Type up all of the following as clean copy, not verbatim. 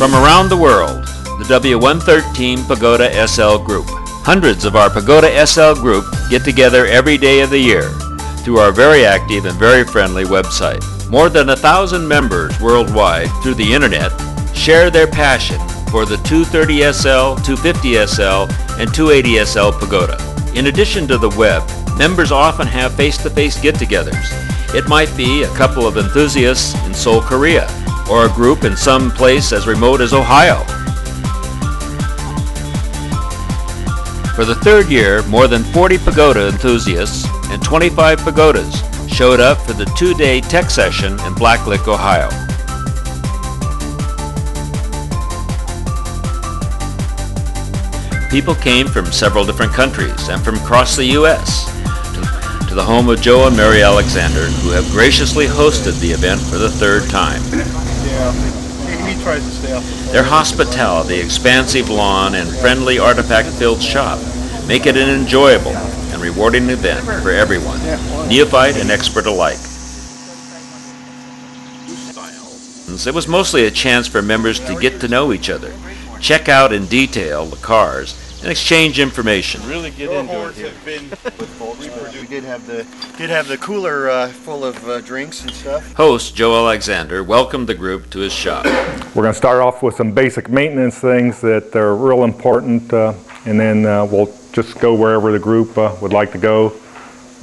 From around the world, the W113 Pagoda SL Group. Hundreds of our Pagoda SL Group get together every day of the year through our very active and very friendly website. More than 1,000 members worldwide through the internet share their passion for the 230SL, 250SL, and 280SL Pagoda. In addition to the web, members often have face-to-face get-togethers. It might be a couple of enthusiasts in Seoul, Korea, or a group in some place as remote as Ohio. For the third year, more than 40 Pagoda enthusiasts and 25 Pagodas showed up for the 2-day tech session in Blacklick, Ohio. People came from several different countries and from across the U.S. to the home of Joe and Mary Alexander, who have graciously hosted the event for the third time. He tries to stay off the Their hospitality, expansive lawn, and friendly artifact-filled shop make it an enjoyable and rewarding event for everyone, neophyte and expert alike. It was mostly a chance for members to get to know each other, check out in detail the cars, and exchange information. Really get into it here. We did have the cooler full of drinks and stuff. Host Joe Alexander welcomed the group to his shop. We're going to start off with some basic maintenance things that are real important, and then we'll just go wherever the group would like to go.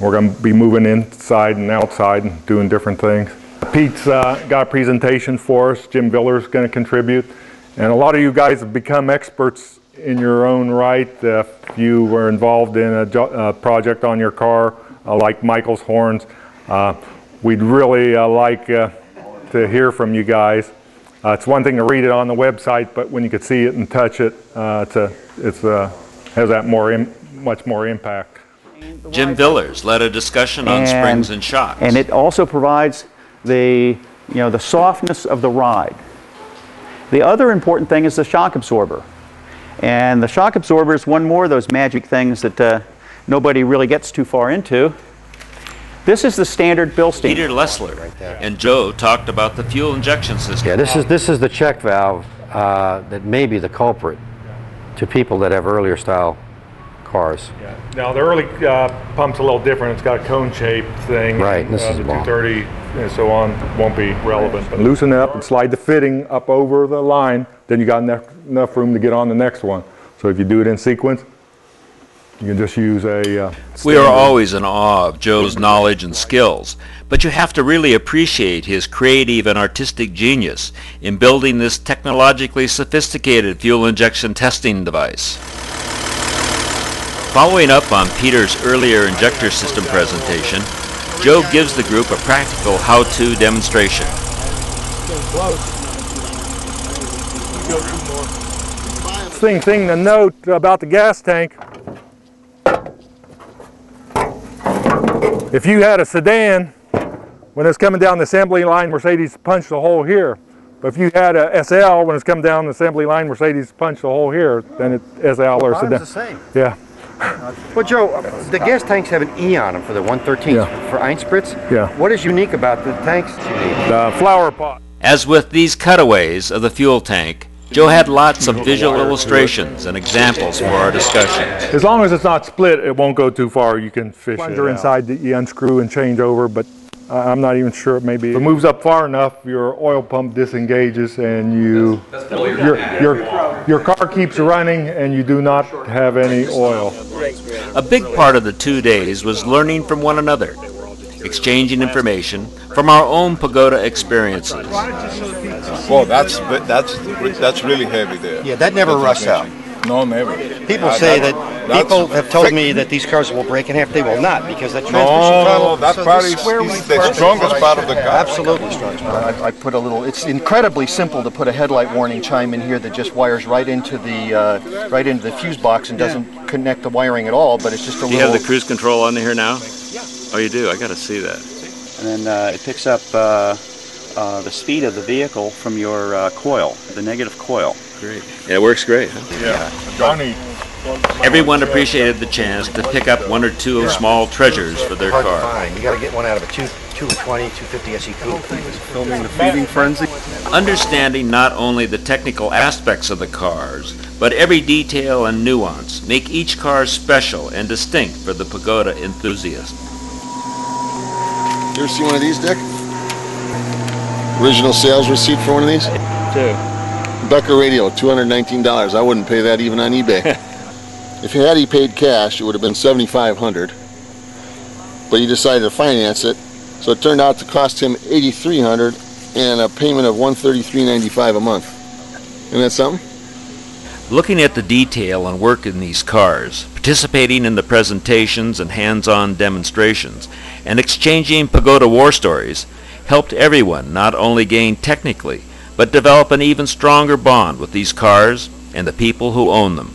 We're going to be moving inside and outside and doing different things. Pete's got a presentation for us. Jim Viller's going to contribute. And a lot of you guys have become experts in your own right. If you were involved in a project on your car, like Michael's horns, we'd really like to hear from you guys. It's one thing to read it on the website, but when you could see it and touch it, has that much more impact. Jim Villers led a discussion on springs and shocks. And it also provides the softness of the ride. The other important thing is the shock absorber. And the shock absorber is one more of those magic things that nobody really gets too far into. This is the standard Bilstein. Peter Lessler and Joe talked about the fuel injection system. Yeah, this is the check valve that may be the culprit to people that have earlier style cars. Yeah. Now the early pump's a little different. It's got a cone-shaped thing. Right. This is the long. 230 and so on won't be relevant. But loosen it up and slide the fitting up over the line. Then you got enough room to get on the next one. So if you do it in sequence, you can just use a We are always in awe of Joe's knowledge and skills, but you have to really appreciate his creative and artistic genius in building this technologically sophisticated fuel injection testing device. Following up on Peter's earlier injector system presentation, Joe gives the group a practical how-to demonstration. thing to note about the gas tank. If you had a sedan, when it's coming down the assembly line, Mercedes punched a hole here. But if you had a SL, when it's coming down the assembly line, Mercedes punched a hole here, then it's SL or sedan. It's the same. Yeah. Well, Joe, the gas tanks have an E on them for the 113 for Einspritz. Yeah. What is unique about the tanks? The flower pot. As with these cutaways of the fuel tank, Joe had lots of visual illustrations and examples for our discussion. As long as it's not split, it won't go too far. You can fish it out. Inside that you unscrew and change over, but I'm not even sure. Maybe if it moves up far enough, your oil pump disengages and your car keeps running and you do not have any oil. A big part of the 2 days was learning from one another, exchanging information from our own Pagoda experiences. Well, that's really heavy there. Yeah, that never rusts out. No, never. People say that people have told me that these cars will break in half. They will not, because that transmission tunnel. That part is the strongest part of the car. Absolutely strongest part. I put a little. It's incredibly simple to put a headlight warning chime in here that just wires right into the fuse box and doesn't connect the wiring at all. But it's just a little. Do you have the cruise control on here now? Yeah. Oh, you do. I got to see that. And then it picks up the speed of the vehicle from your coil, the negative coil. Great. Yeah, it works great. Huh? Yeah. Johnny. Everyone appreciated the chance to pick up one or two small treasures for their car. You got to get one out of a 220, 250 SE coupe. Filming the feeding frenzy. Understanding not only the technical aspects of the cars, but every detail and nuance make each car special and distinct for the Pagoda enthusiast. You ever see one of these, Dick? Original sales receipt for one of these? Becker radio, $219. I wouldn't pay that even on eBay. If he had paid cash, it would have been $7,500. But he decided to finance it, so it turned out to cost him $8,300 and a payment of $133.95 a month. Isn't that something? Looking at the detail and work in these cars, participating in the presentations and hands-on demonstrations, and exchanging Pagoda war stories helped everyone not only gain technically, but develop an even stronger bond with these cars and the people who own them.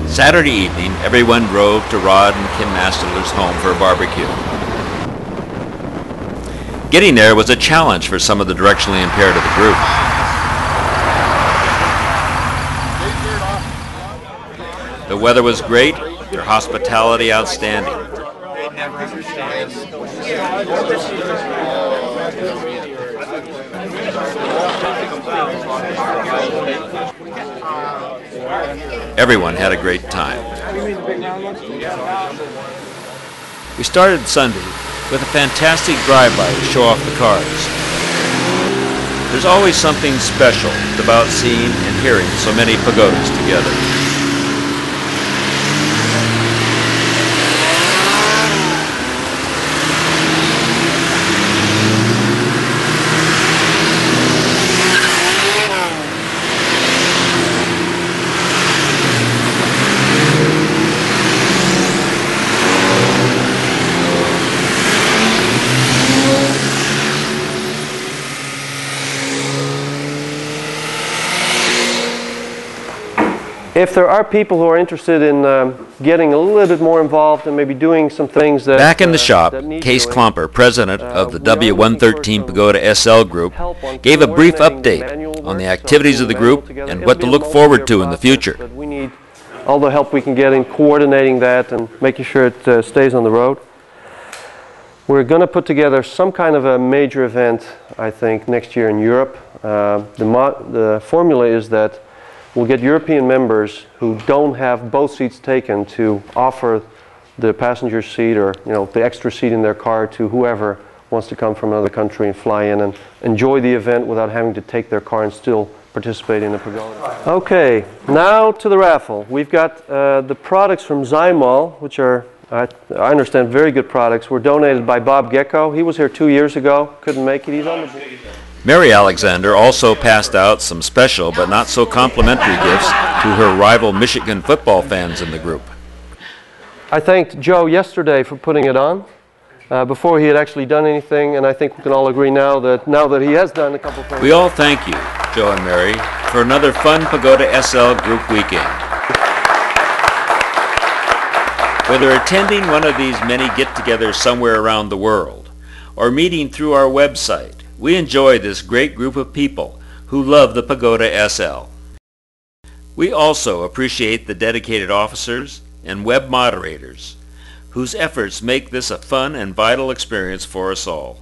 Saturday evening, everyone drove to Rod and Kim Masterler's home for a barbecue. Getting there was a challenge for some of the directionally impaired of the group. The weather was great, their hospitality outstanding. Everyone had a great time. We started Sunday with a fantastic drive-by to show off the cars. There's always something special about seeing and hearing so many Pagodas together. If there are people who are interested in getting a little bit more involved and maybe doing some things that... Back in the shop, Case Klomper, president of the w113 Pagoda SL group, gave a brief update on the activities of the group and what to look forward to in the future. We need all the help we can get in coordinating that and making sure it stays on the road. We're going to put together some kind of a major event, I think, next year in Europe. The formula is that we'll get European members who don't have both seats taken to offer the passenger seat or the extra seat in their car to whoever wants to come from another country and fly in and enjoy the event without having to take their car and still participate in the Pagoda. Okay, now to the raffle. We've got the products from Zymol, which are, I understand, very good products. Were donated by Bob Gecko. He was here 2 years ago, couldn't make it. He's on the board. Mary Alexander also passed out some special but not so complimentary gifts to her rival Michigan football fans in the group. I thanked Joe yesterday for putting it on before he had actually done anything, and I think we can all agree now that he has done a couple things. We all thank you, Joe and Mary, for another fun Pagoda SL group weekend. Whether attending one of these many get-togethers somewhere around the world or meeting through our website, we enjoy this great group of people who love the Pagoda SL. We also appreciate the dedicated officers and web moderators whose efforts make this a fun and vital experience for us all.